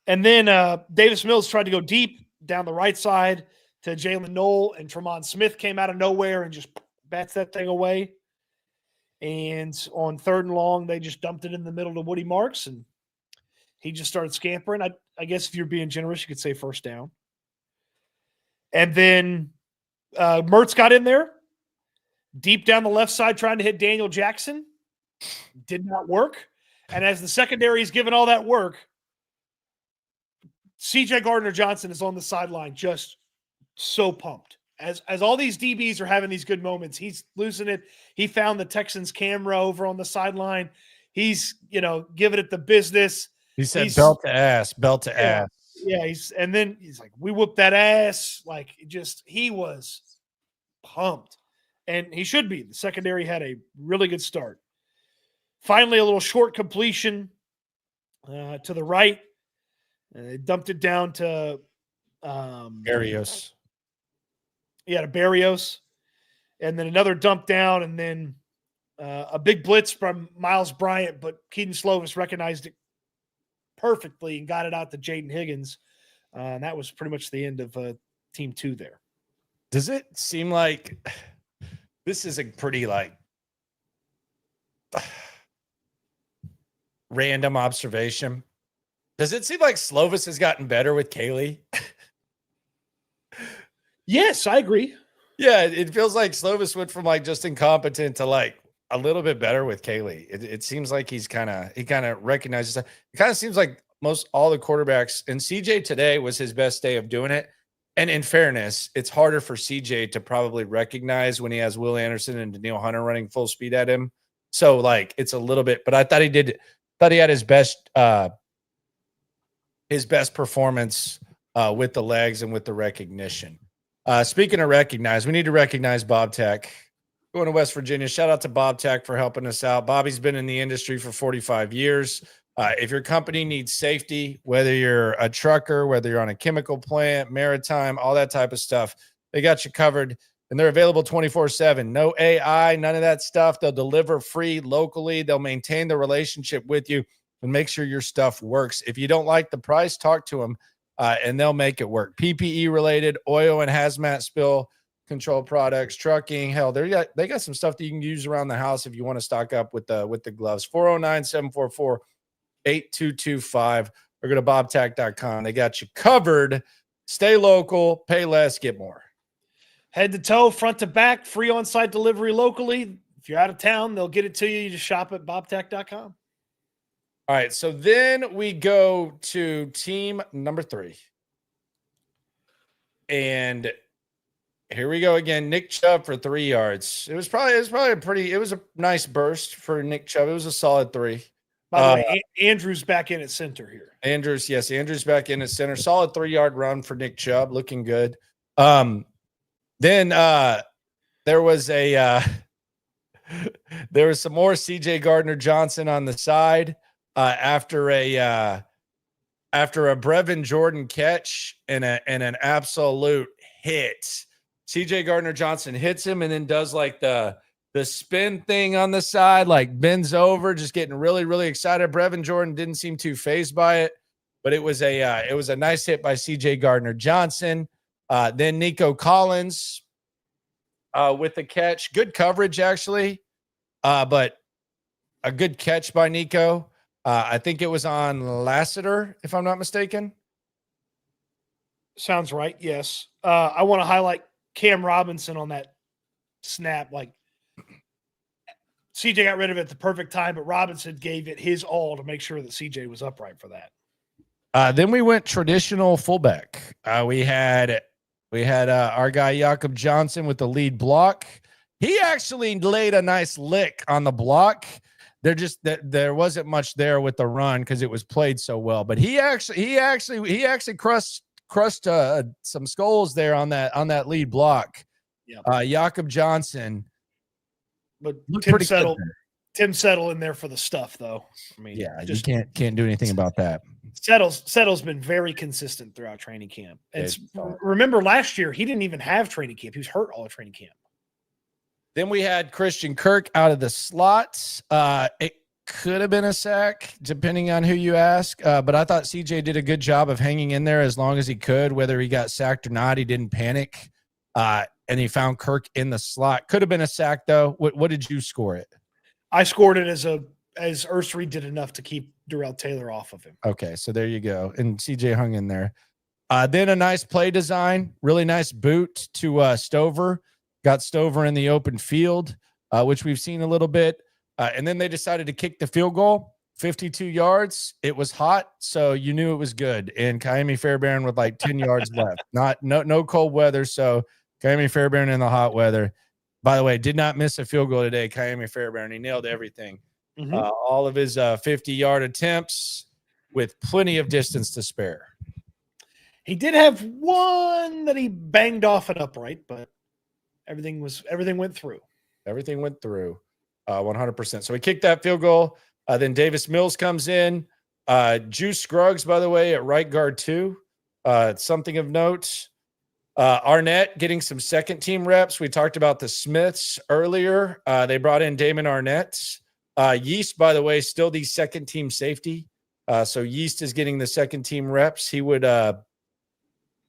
And then Davis Mills tried to go deep down the right side to Jalen Knoll, and Tremont Smith came out of nowhere and just bats that thing away. And on 3rd and long, they just dumped it in the middle to Woody Marks, and he just started scampering. I guess if you're being generous, you could say 1st down. And then Mertz got in there, deep down the left side, trying to hit Daniel Jackson. Did not work. And as the secondary is giving all that work, CJ Gardner-Johnson is on the sideline just so pumped. As all these DBs are having these good moments, he's losing it. He found the Texans camera over on the sideline. He's, giving it the business. He said belt to ass. Yeah, and then he's like, we whooped that ass. Like, he was pumped. And he should be. The secondary had a really good start. Finally, a little short completion to the right. And they dumped it down to Barrios. Yeah, to Barrios. And then another dump down, and then a big blitz from Miles Bryant, but Keaton Slovis recognized it perfectly and got it out to Jaden Higgins. And that was pretty much the end of Team 2 there. Does it seem like this is a pretty random observation? Does it seem like Slovis has gotten better with Kaylee? Yes, I agree. Yeah, it feels like Slovis went from just incompetent to a little bit better with Kaylee. It seems like he kind of recognizes that. It kind of seems like most all the quarterbacks, and CJ today was his best day of doing it. And in fairness, it's harder for CJ to probably recognize when he has Will Anderson and Daniil Hunter running full speed at him. So it's a little bit, but I thought he had his best performance with the legs and with the recognition. Speaking of recognize, we need to recognize Bob Tech. Going to West Virginia. Shout out to Bob Tech for helping us out. Bobby's been in the industry for 45 years. If your company needs safety, whether you're a trucker, whether you're on a chemical plant, maritime, all that type of stuff, they got you covered. And they're available 24/7. No AI, none of that stuff. They'll deliver free locally. They'll maintain the relationship with you and make sure your stuff works. If you don't like the price, talk to them. And they'll make it work. PPE related, oil and hazmat spill control products, trucking. Hell, they got some stuff that you can use around the house if you want to stock up with the gloves. 409-744-8225 or go to bobtac.com. They got you covered. Stay local, pay less, get more. Head to toe, front to back, free on-site delivery locally. If you're out of town, they'll get it to you. You just shop at bobtac.com. All right, so then we go to team number 3. And here we go again. Nick Chubb for 3 yards. It was a nice burst for Nick Chubb. It was a solid 3. By the way, Andrew's back in at center here. Andrew's back in at center. Solid 3-yard run for Nick Chubb, looking good. Then there was some more CJ Gardner-Johnson on the side. After a Brevin Jordan catch and an absolute hit, CJ Gardner-Johnson hits him and then does the spin thing on the side, bends over, just getting really, really excited. Brevin Jordan didn't seem too fazed by it, but it was a nice hit by CJ Gardner-Johnson. Then Nico Collins with the catch, good coverage actually, but a good catch by Nico. I think it was on Lassiter, if I'm not mistaken. Sounds right, yes. I want to highlight Cam Robinson on that snap. CJ got rid of it at the perfect time, but Robinson gave it his all to make sure that CJ was upright for that. Then we went traditional fullback. We had our guy Jakob Johnson with the lead block. He actually laid a nice lick on the block. There wasn't much there with the run because it was played so well. But he actually crushed some skulls there on that lead block. Yeah. Jakob Johnson. But Tim Settle in there for the stuff though. I mean, yeah, you can't do anything about that. Settle's been very consistent throughout training camp. Remember last year he didn't even have training camp. He was hurt all of training camp. Then we had Christian Kirk out of the slots. It could have been a sack, depending on who you ask. But I thought CJ did a good job of hanging in there as long as he could. Whether he got sacked or not, he didn't panic. And he found Kirk in the slot. Could have been a sack, though. What did you score it? I scored it as Ursary did enough to keep Darrell Taylor off of him. Okay, so there you go. And CJ hung in there. Then a nice play design, really nice boot to Stover. Got Stover in the open field, which we've seen a little bit. And then they decided to kick the field goal, 52 yards. It was hot, so you knew it was good. And Kaimi Fairbairn with like 10 yards left. No cold weather, so Kaimi Fairbairn in the hot weather. By the way, did not miss a field goal today, Kaimi Fairbairn. He nailed everything. Mm-hmm. All of his 50-yard attempts with plenty of distance to spare. He did have one that he banged off an upright, but everything went through. Everything went through 100%. So we kicked that field goal. Then Davis Mills comes in. Juice Scruggs, by the way, at right guard too. Something of note. Arnett getting some second team reps. We talked about the Smiths earlier. They brought in Damon Arnett. Yeast, by the way, still the second team safety. So Yeast is getting the second team reps. He would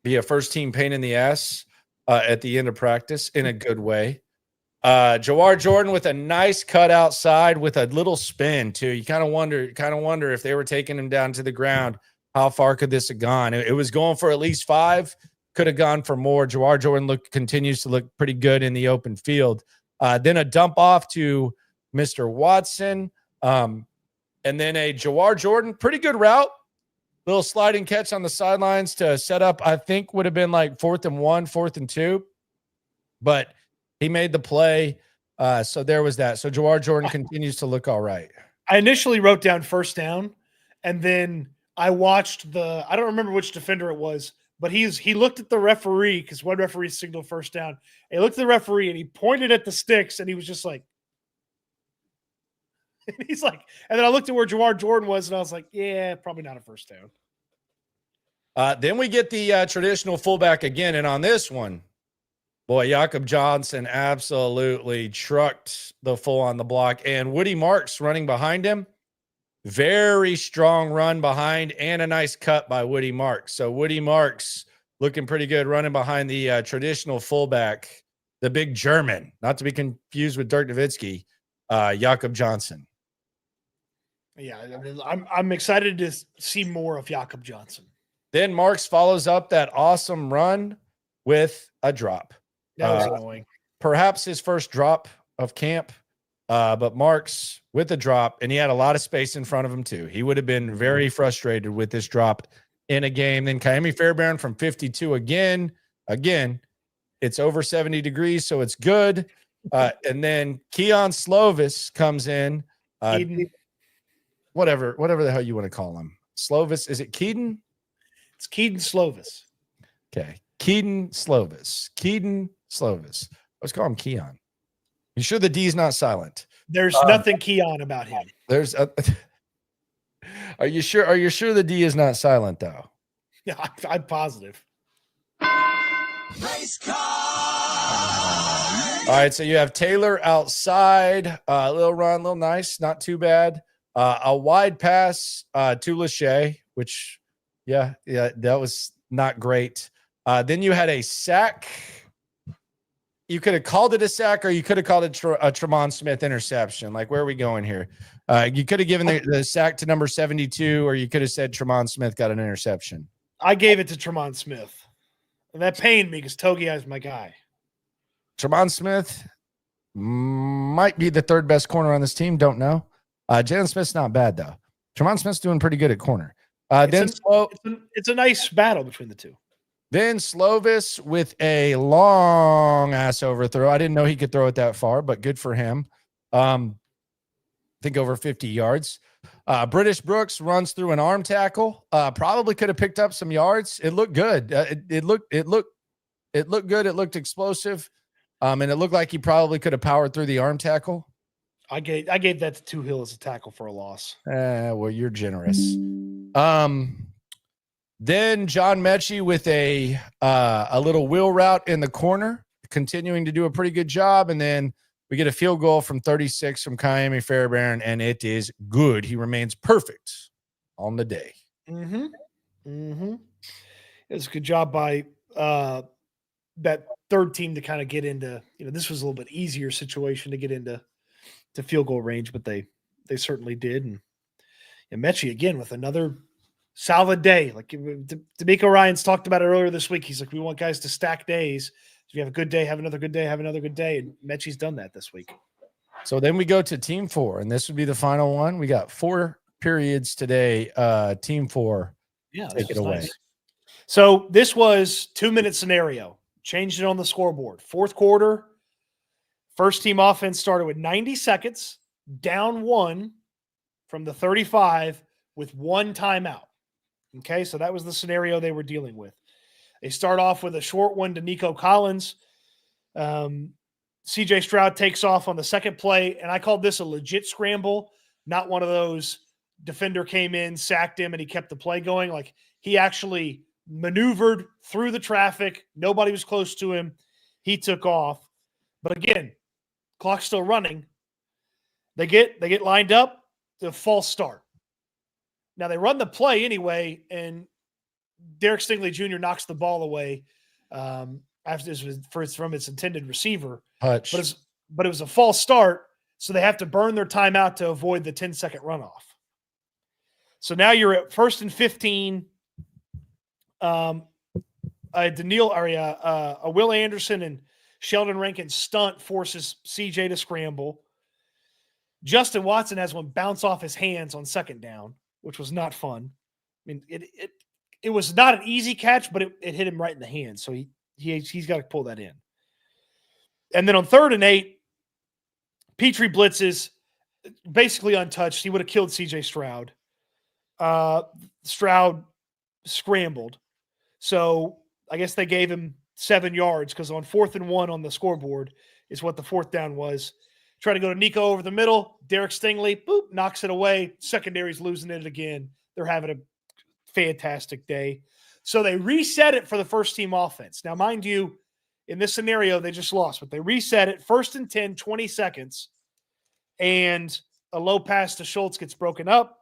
be a first team pain in the ass at the end of practice in a good way. Jawar Jordan with a nice cut outside with a little spin too. You kind of wonder if they were taking him down to the ground, how far could this have gone? It was going for at least 5, could have gone for more. Jawar Jordan continues to look pretty good in the open field. Then a dump off to Mr. Watson. And then a Jawar Jordan, pretty good route. Little sliding catch on the sidelines to set up, I think would have been like 4th and 1, 4th and 2. But he made the play. So there was that. So Jawar Jordan continues to look all right. I initially wrote down first down, and then I watched I don't remember which defender it was, but he looked at the referee because one referee signaled first down. He looked at the referee and he pointed at the sticks, and he was just like, he's like, and then I looked at where Jawar Jordan was, and I was like, yeah, probably not a first down. Then we get the traditional fullback again. And on this one, boy, Jakob Johnson absolutely trucked the full on the block. And Woody Marks running behind him. Very strong run behind and a nice cut by Woody Marks. So Woody Marks looking pretty good running behind the traditional fullback, the big German, not to be confused with Dirk Nowitzki, Jakob Johnson. Yeah, I'm excited to see more of Jakob Johnson. Then Marks follows up that awesome run with a drop. That was annoying. Perhaps his first drop of camp, but Marks with a drop, and he had a lot of space in front of him too. He would have been very frustrated with this drop in a game. Then Kaimi Fairbairn from 52 again, it's over 70 degrees, so it's good. And then Keon Slovis comes in. Whatever the hell you want to call him. Slovis, is it Keaton? It's Keaton Slovis. Okay. Keaton Slovis. Let's call him Keon. You sure the D is not silent? There's nothing Keon about him. Are you sure the D is not silent though? Yeah, I'm positive. Race car. All right, so you have Taylor outside, a little run, a little nice, not too bad. A wide pass to Lachey, which, yeah, that was not great. Then you had a sack. You could have called it a sack, or you could have called it a Tremont Smith interception. Like, where are we going here? You could have given the sack to number 72, or you could have said Tremont Smith got an interception. I gave it to Tremont Smith. And that pained me because Togi is my guy. Tremont Smith might be the third best corner on this team. Don't know. Jalen Smith's not bad, though. Tremont Smith's doing pretty good at corner. It's a nice battle between the two. Then Slovis with a long ass overthrow. I didn't know he could throw it that far, but good for him. I think over 50 yards. British Brooks runs through an arm tackle. Probably could have picked up some yards. It looked good. It looked good. It looked explosive. And it looked like he probably could have powered through the arm tackle. I gave that to Two Hill as a tackle for a loss. Well, you're generous. Then John Mechie with a little wheel route in the corner, continuing to do a pretty good job. And then we get a field goal from 36 from Kaimi Fairbairn, and it is good. He remains perfect on the day. It was a good job by that third team to kind of get into, this was a little bit easier situation to get into to field goal range, but they certainly did. And Mechie again with another solid day. Like D'Amico Ryans talked about it earlier this week. He's like, we want guys to stack days. If you have a good day, have another good day, have another good day. And Mechie's done that this week. So then we go to team 4, and this would be the final one. We got 4 periods today. Team 4. Yeah, take it away. Nice. So this was 2-minute scenario. Changed it on the scoreboard. Fourth quarter, first team offense started with 90 seconds, down 1 from the 35 with 1 timeout. Okay, so that was the scenario they were dealing with. They start off with a short one to Nico Collins. CJ Stroud takes off on the second play, and I called this a legit scramble, not one of those defender came in, sacked him, and he kept the play going. Like, he actually maneuvered through the traffic. Nobody was close to him. He took off. But again, clock's still running. They get lined up, the false start. Now they run the play anyway, and Derek Stingley Jr. knocks the ball away after this was from its intended receiver. Hutch. But it was a false start, so they have to burn their timeout to avoid the 10-second runoff. So now you're at 1st and 15. A Will Anderson and Sheldon Rankin stunt forces CJ to scramble. Justin Watson has one bounce off his hands on second down, which was not fun. I mean, it was not an easy catch, but it hit him right in the hand. So he's got to pull that in. And then on 3rd and 8, Petrie blitzes, basically untouched. He would have killed CJ Stroud. Stroud scrambled. So I guess they gave him 7 yards because on 4th and 1 on the scoreboard is what the 4th down was. Try to go to Nico over the middle. Derek Stingley, boop, knocks it away. Secondary's losing it again. They're having a fantastic day. So they reset it for the first team offense. Now, mind you, in this scenario, they just lost, but they reset it. 1st and 10, 20 seconds. And a low pass to Schultz gets broken up.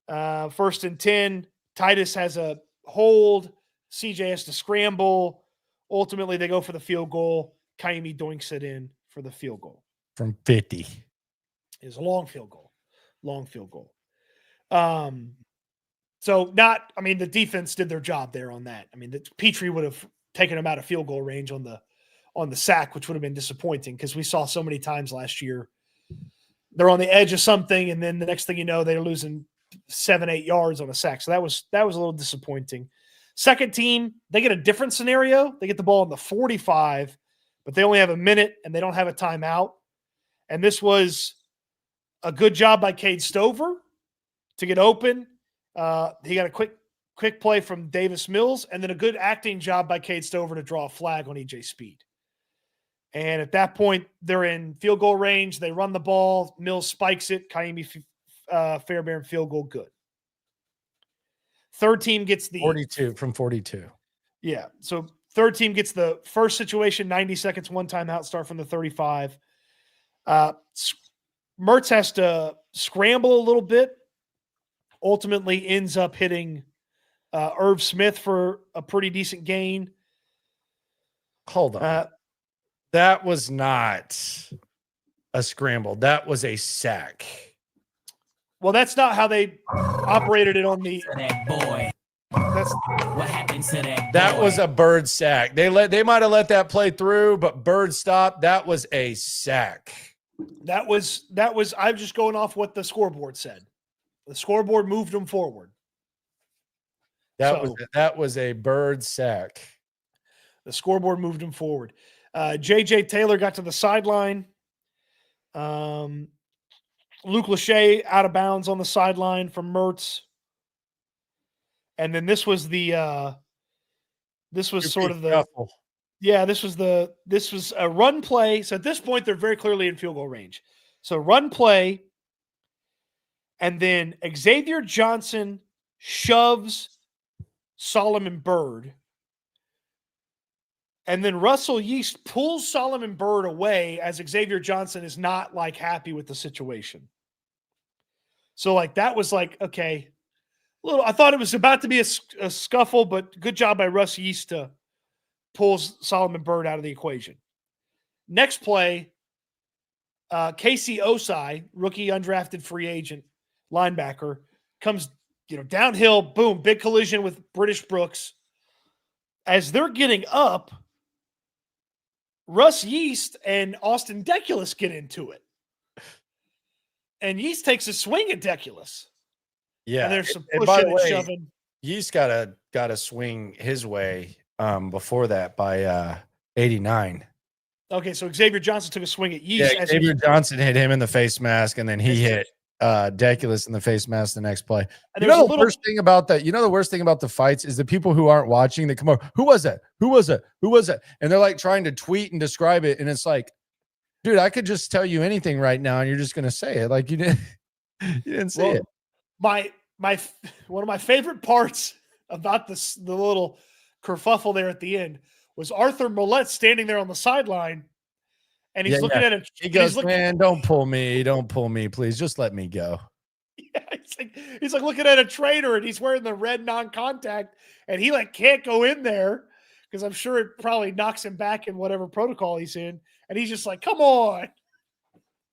1st and 10, Titus has a hold. CJ has to scramble. Ultimately, they go for the field goal. Kaimi doinks it in for the field goal. From 50. It was a long field goal. Long field goal. So the defense did their job there on that. I mean, Petrie would have taken him out of field goal range on the sack, which would have been disappointing because we saw so many times last year. They're on the edge of something, and then the next thing you know, they're losing 7-8 yards on a sack. So that was a little disappointing. Second team, they get a different scenario. They get the ball on the 45, but they only have a minute and they don't have a timeout. And this was a good job by Cade Stover to get open. He got a quick play from Davis Mills, and then a good acting job by Cade Stover to draw a flag on EJ Speed. And at that point, they're in field goal range. They run the ball. Mills spikes it. Kaimi Fairbairn field goal, good. Third team gets the 42 from 42. Yeah. So third team gets the first situation, 90 seconds, 1 timeout, start from the 35. Mertz has to scramble a little bit. Ultimately ends up hitting Irv Smith for a pretty decent gain. Hold on. That was not a scramble. That was a sack. Well, that's not how they operated it on the. That was a Bird sack. They might have let that play through, but Bird stopped. That was a sack. That was. I'm just going off what the scoreboard said. The scoreboard moved them forward. That was a Bird sack. The scoreboard moved them forward. J.J. Taylor got to the sideline. Luke Lachey out of bounds on the sideline from Mertz. And then this was sort of the shuffle. Yeah, this was a run play. So at this point, they're very clearly in field goal range. So run play, and then Xavier Johnson shoves Solomon Byrd. And then Russell Yeast pulls Solomon Byrd away as Xavier Johnson is not happy with the situation. So that was okay. I thought it was about to be a scuffle, but good job by Russ Yeast to pull Solomon Byrd out of the equation. Next play, Casey Osai, rookie undrafted free agent linebacker, comes downhill, boom, big collision with British Brooks. As they're getting up, Russ Yeast and Austin Deculus get into it. And Yeast takes a swing at Deculus. Yeah. And there's some and by pushing the and way, shoving. Yeast got a swing his way before that by 89. Okay, so Xavier Johnson took a swing at Yeast. Yeah, Xavier Johnson hit him in the face mask, and then he hit Deculus in the face mask the next play. And You know the worst thing about that? You know the worst thing about the fights is the people who aren't watching that come over. Who was that? Who was that? Who was that? And they're like trying to tweet and describe it, and it's like, dude, I could just tell you anything right now, and you're just gonna say it like you didn't say it. My one of my favorite parts about the little kerfuffle there at the end was Arthur Millette standing there on the sideline, and he's looking at it. He goes, "Man, don't pull me, please. Just let me go." Yeah, he's like looking at a trainer, and he's wearing the red non-contact, and he can't go in there because I'm sure it probably knocks him back in whatever protocol he's in, and he's just like, "Come on."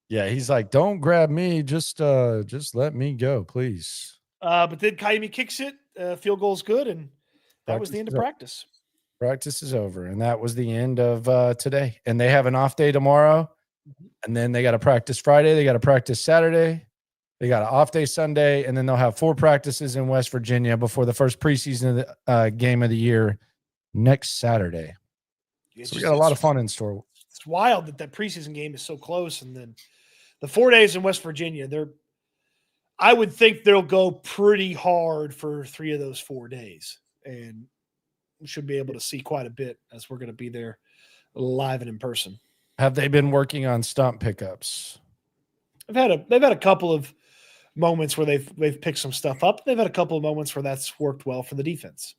Yeah, he's like, "Don't grab me, just let me go, please." But then Kaimi kicks it, field goal's good, and that was the end of practice. Practice is over, and that was the end of today. And they have an off day tomorrow, and then they got to practice Friday. They got to practice Saturday. They got an off day Sunday, and then they'll have 4 practices in West Virginia before the first preseason game of the year next Saturday. So we got a lot of fun in store. It's wild that preseason game is so close, and then the 4 days in West Virginia, I would think they'll go pretty hard for 3 of those 4 days, and we should be able to see quite a bit as we're going to be there live and in person. Have they been working on stump pickups? They've had a couple of moments where they've picked some stuff up. They've had a couple of moments where that's worked well for the defense.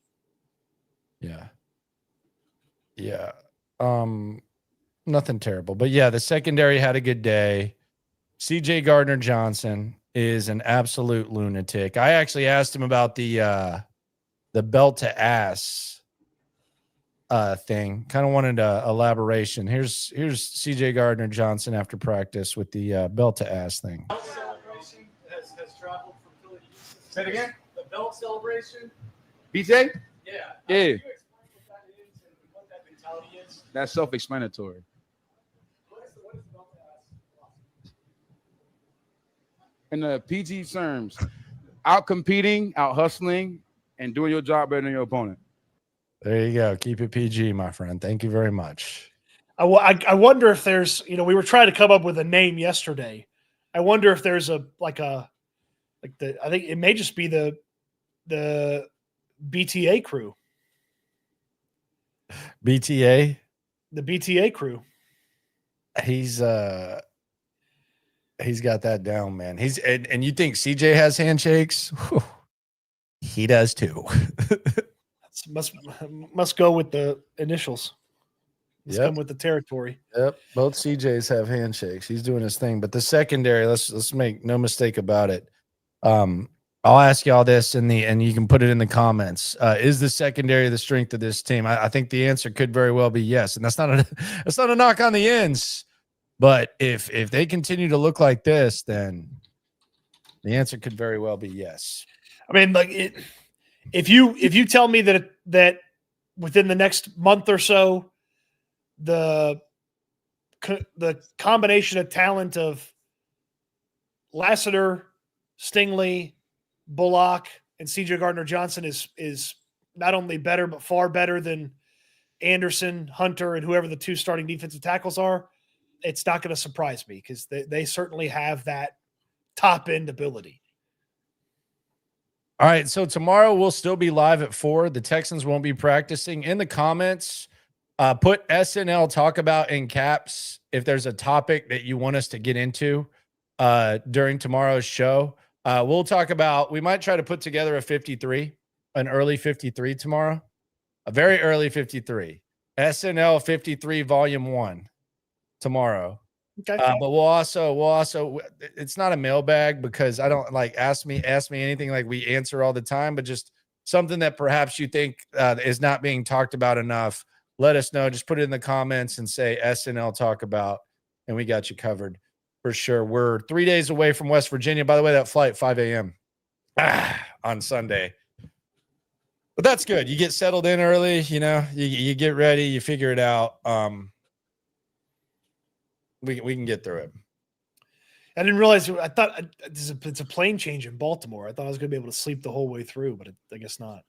Yeah. Nothing terrible, but yeah, the secondary had a good day. CJ Gardner-Johnson is an absolute lunatic. I actually asked him about the belt to ass thing. Kind of wanted a elaboration. Here's CJ Gardner-Johnson after practice with the belt to ass thing. Celebration has traveled from Philly to Houston. Say it again. The belt celebration. BJ? Yeah. Yeah. Can you explain what that is and what that mentality is? That's self-explanatory. What is the belt to ass? In the PG terms, out competing, out hustling, and doing your job better than your opponent. There you go. Keep it PG, my friend. Thank you very much. I wonder if there's, we were trying to come up with a name yesterday. I wonder if there's I think it may just be the BTA crew. BTA? The BTA crew. He's got that down, man. And you think CJ has handshakes? Whew. He does too. Must go with the initials. Let's come with the territory. Yep. Both CJs have handshakes. He's doing his thing. But the secondary, let's make no mistake about it. I'll ask y'all this and you can put it in the comments. Is the secondary the strength of this team? I think the answer could very well be yes. And that's not a knock on the ends. But if they continue to look like this, then the answer could very well be yes. I mean, if you tell me that within the next month or so, the combination of talent of Lassiter, Stingley, Bullock, and CJ Gardner-Johnson is not only better but far better than Anderson, Hunter, and whoever the 2 starting defensive tackles are, it's not going to surprise me because they certainly have that top end ability. All right, so tomorrow we'll still be live at 4. The Texans won't be practicing. In the comments, put SNL talk about in caps if there's a topic that you want us to get into during tomorrow's show. We'll talk about, we might try to put together an early 53 tomorrow, a very early 53. SNL 53 volume 1 tomorrow. Okay. But we'll also it's not a mailbag because I don't ask me anything like we answer all the time, but just something that perhaps you think is not being talked about enough. Let us know. Just put it in the comments and say SNL talk about, and we got you covered. for sure. We're 3 days away from West Virginia. By the way, that flight 5 a.m. On Sunday. But that's good. You get settled in early, you get ready, you figure it out. We can get through it. I didn't realize. I thought it's a plane change in Baltimore. I thought I was going to be able to sleep the whole way through, but I guess not.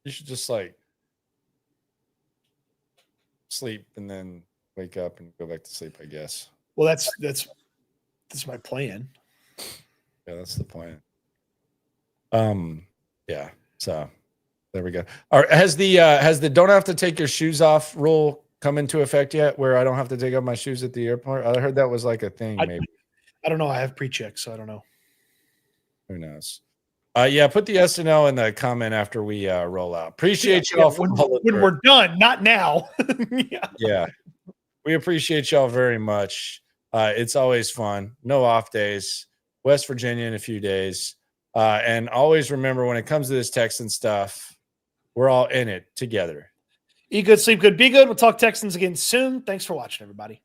You should just sleep and then wake up and go back to sleep, I guess. Well, that's my plan. Yeah, that's the plan. Yeah. So there we go. All right. Has the don't have to take your shoes off rule come into effect yet, where I don't have to take off my shoes at the airport? I heard that was like a thing. Maybe. I don't know. I have pre-check, so I don't know. Who knows? Yeah, put the SNL in the comment after we roll out. Appreciate y'all when we're done, not now. Yeah. We appreciate y'all very much. It's always fun. No off days. West Virginia in a few days. And always remember, when it comes to this Texan stuff, we're all in it together. Eat good, sleep good, be good. We'll talk Texans again soon. Thanks for watching, everybody.